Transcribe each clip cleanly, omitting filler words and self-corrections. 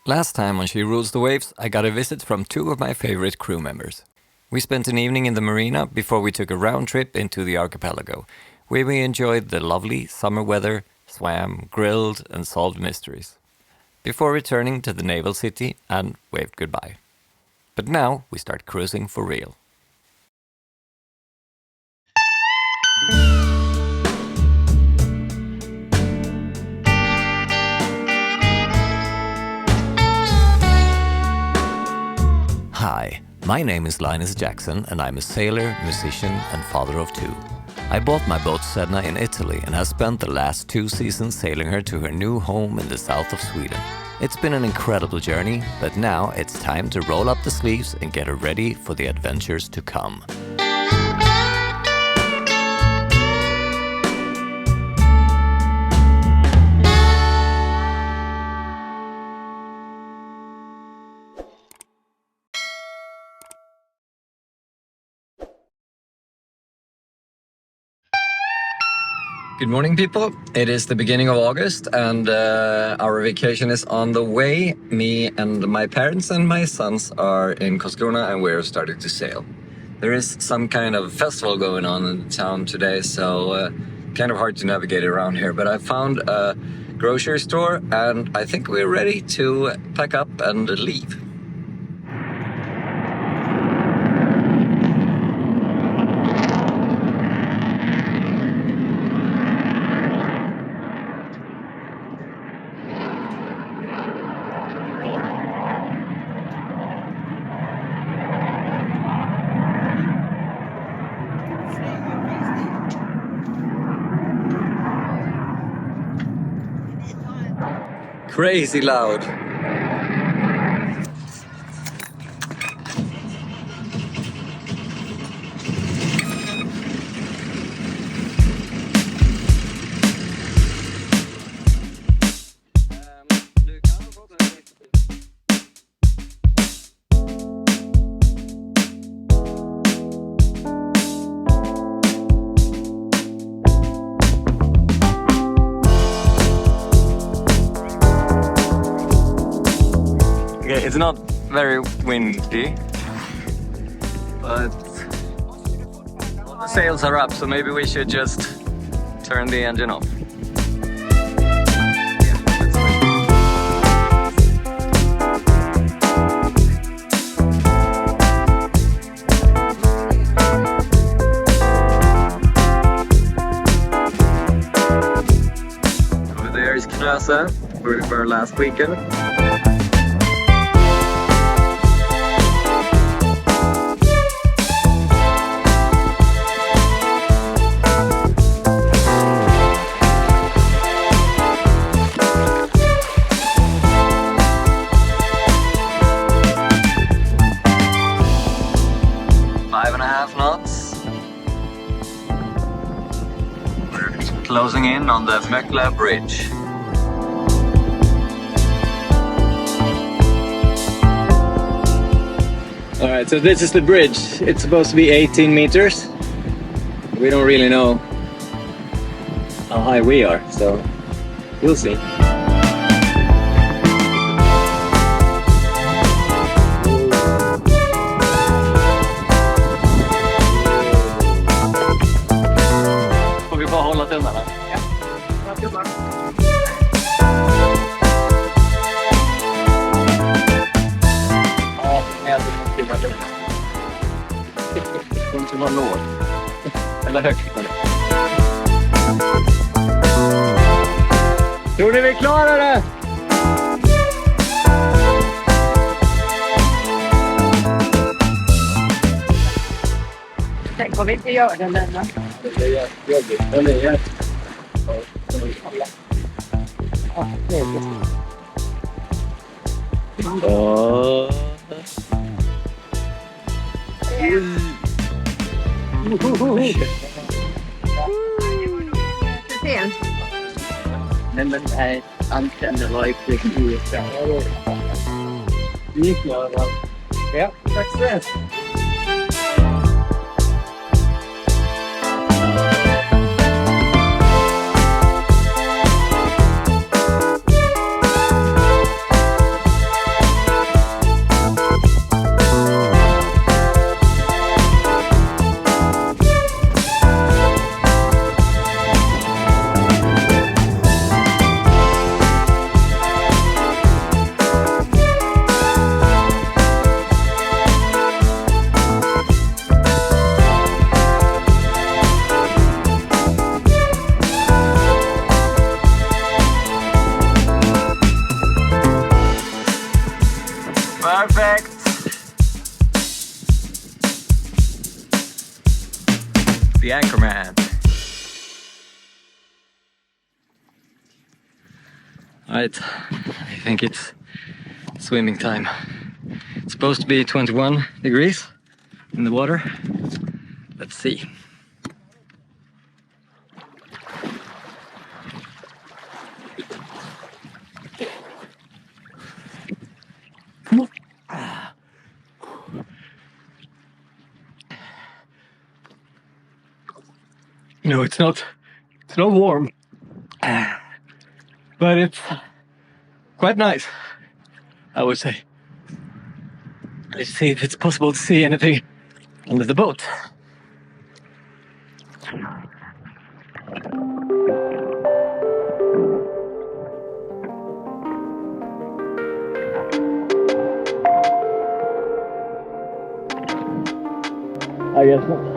Last time on She Rules the Waves, I got a visit from two of my favorite crew members. We spent an evening in the marina before we took a round trip into the archipelago, where we enjoyed the lovely summer weather, swam, grilled, and solved mysteries, before returning to the naval city and waved goodbye. But now we start cruising for real. Hi, my name is Linus Jackson and I'm a sailor, musician and father of two. I bought my boat Sedna in Italy and have spent the last 2 seasons sailing her to her new home in the south of Sweden. It's been an incredible journey, but now it's time to roll up the sleeves and get her ready for the adventures to come. Good morning, people. It is the beginning of August and our vacation is on the way. Me and my parents and my sons are in Karlskrona and we're starting to sail. There is some kind of festival going on in the town today, so kind of hard to navigate around here. But I found a grocery store and I think we're ready to pack up and leave. Crazy loud. It's not very windy, but the sails are up, so maybe we should just turn the engine off. Over there is Knöse, where we were last weekend. Closing in on the Möckla Bridge. Alright, so this is the bridge. It's supposed to be 18 meters. We don't really know how high we are, so we'll see. Får vi bara hålla tummarna? Ja, bra tummar. Ja, jag tror att det får inte vara låg. Eller högt. Tror ni vi klarar det? Tänk om vi inte gör den ännu. Det är jättejobbigt. Eller är Men nej, antänder var ju precis. Ni klarar. Ja, success! Perfect! The Anchorman. Alright, I think it's swimming time. It's supposed to be 21 degrees in the water. Let's see. No, it's not warm, but it's quite nice, I would say. Let's see if it's possible to see anything under the boat. I guess not.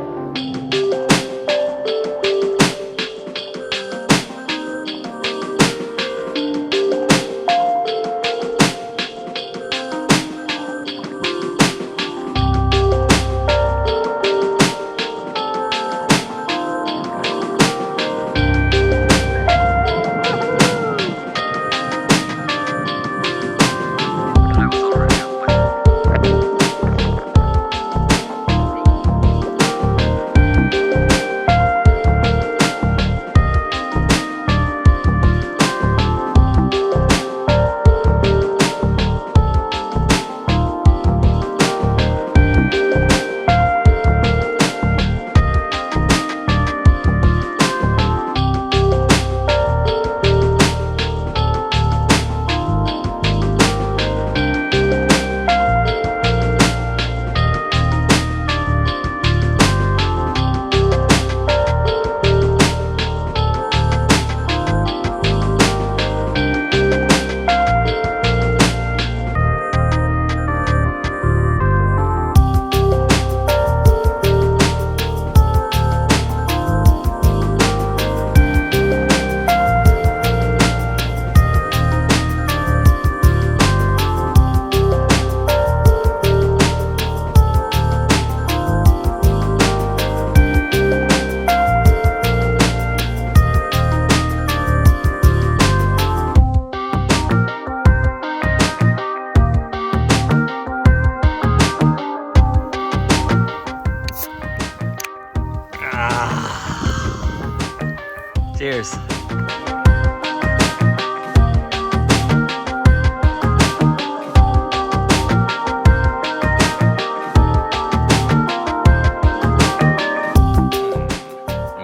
Cheers. I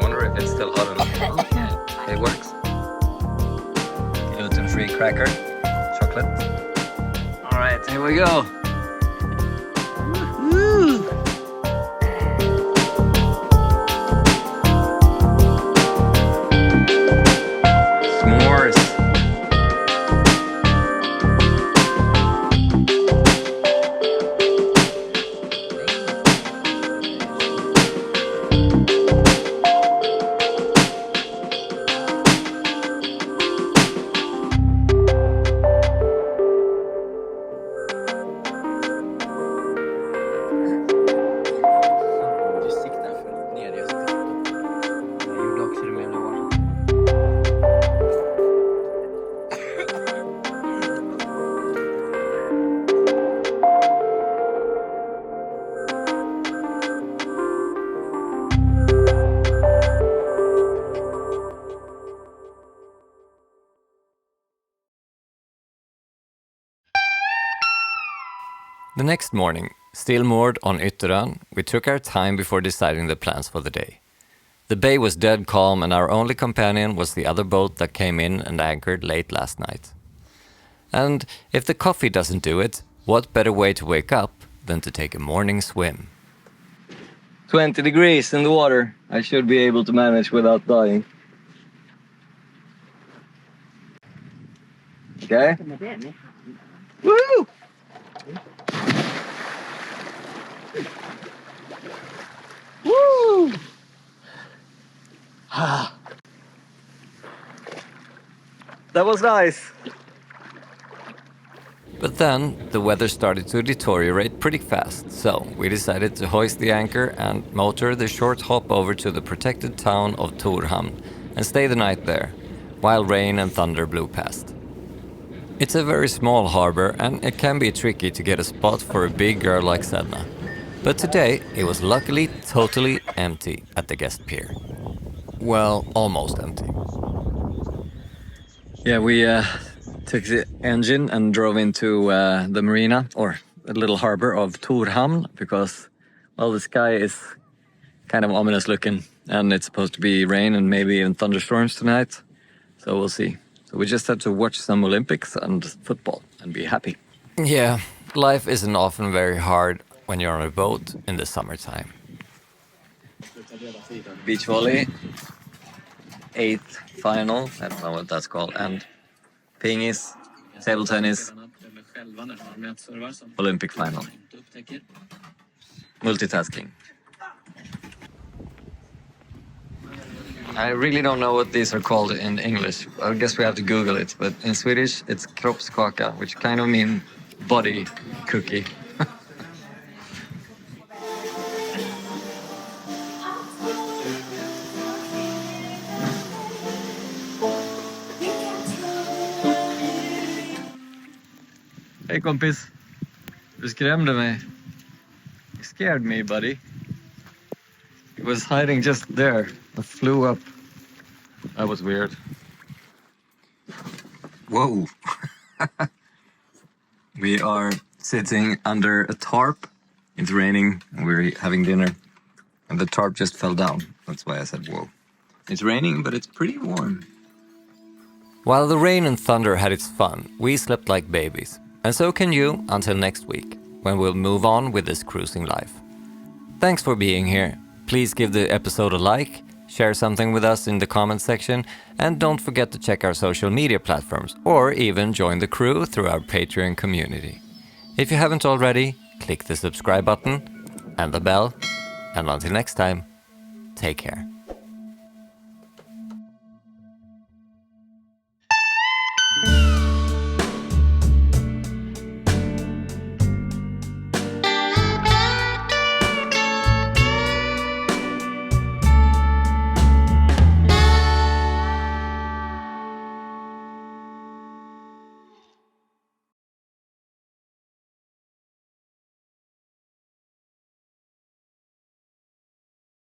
wonder if it's still hot enough. Yeah, it works. Gluten-free cracker, chocolate. All right, here we go. Woo-hoo. The next morning, still moored on Ytterön, we took our time before deciding the plans for the day. The bay was dead calm and our only companion was the other boat that came in and anchored late last night. And if the coffee doesn't do it, what better way to wake up than to take a morning swim? 20 degrees in the water. I should be able to manage without dying. Okay? Woo! Woo! That was nice. But then the weather started to deteriorate pretty fast, so we decided to hoist the anchor and motor the short hop over to the protected town of Torhamn and stay the night there, while rain and thunder blew past. It's a very small harbor and it can be tricky to get a spot for a big girl like Sedna. But today it was luckily totally empty at the guest pier. Well, almost empty. Yeah, we took the engine and drove into the marina, or the little harbor of Torhamn, because, well, the sky is kind of ominous looking and it's supposed to be rain and maybe even thunderstorms tonight. So we'll see. So we just have to watch some Olympics and football and be happy. Yeah, life isn't often very hard when you're on a boat in the summertime. Beach volley, 8th final, I don't know what that's called, and pingis, table tennis, Olympic final. Multitasking. I really don't know what these are called in English. I guess we have to Google it, but in Swedish it's kroppskaka, which kind of means body cookie. Hej kompis, du skrämde mig. You scared me, buddy. It was hiding just there. It flew up. That was weird. Whoa. We are sitting under a tarp. It's raining and we're having dinner. And the tarp just fell down. That's why I said whoa. It's raining, but it's pretty warm. While the rain and thunder had its fun, we slept like babies. And so can you until next week, when we'll move on with this cruising life. Thanks for being here. Please give the episode a like, share something with us in the comments section, and don't forget to check our social media platforms, or even join the crew through our Patreon community. If you haven't already, click the subscribe button and the bell, and until next time, take care.